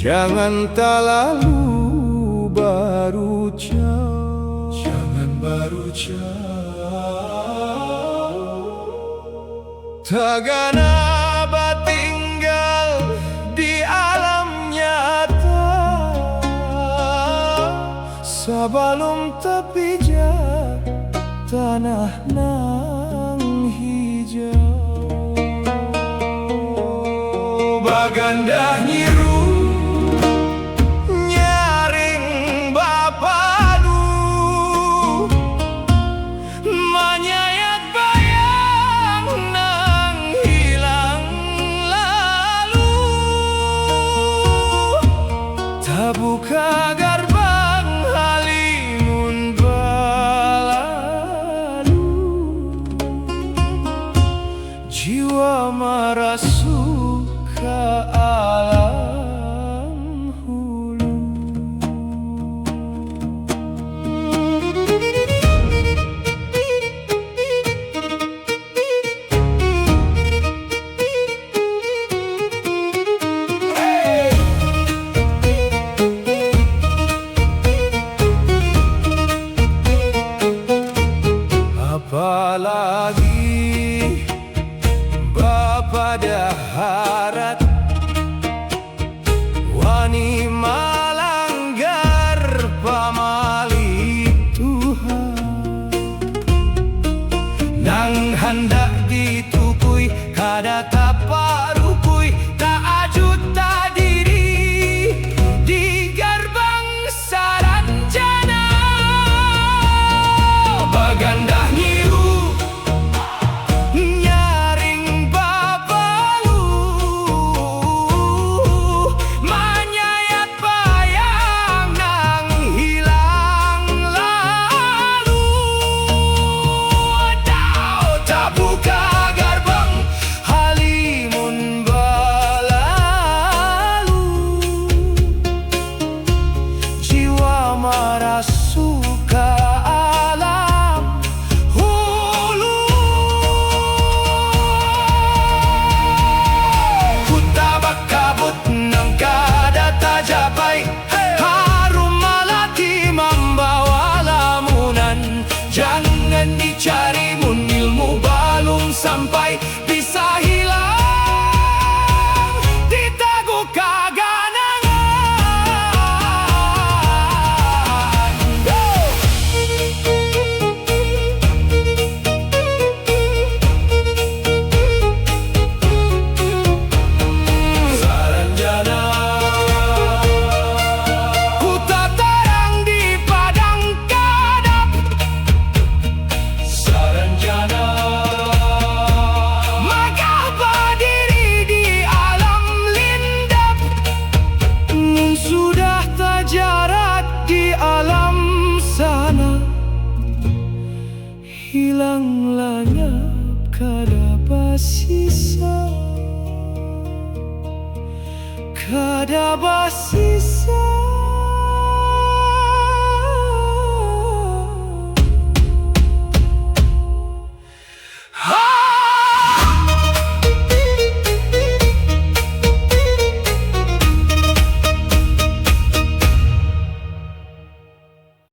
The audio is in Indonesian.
Jangan tak lalu baru jauh, jangan baru jauh. Tagana tinggal di alam nyata, sebelum terpijar tanah nang hijau. Bagandah nyiru nyaring bapalu, menyayat bayang nang hilang lalu. Tabuka gerbang halimun balalu, jiwa merasuk ke alam hulu. Apalagi Bapa daharat wani melanggar pamali Tuhan, nang hendak ditukui kada tapak rukui, tak ajut tak diri di gerbang saranjana. Bagandah nyiru nyaring bapalu, menyayat bayang nang hilang lalu. Dau tabuka gerbang halimun balalu, jiwa merasuk ke alam hulu. Ku tabak kabut nang kada tajapai, harum melati membawa lamunan. Jangan dicari mun ilmu balum sampai, bisa hilang di taguk kaganangan. Saranjana ku tak terang di padang kadap. Saranjana megah berdiri di alam lindap, sudah terjarat di alam sana, hilang lenyap kada bersisa, kada bersisa.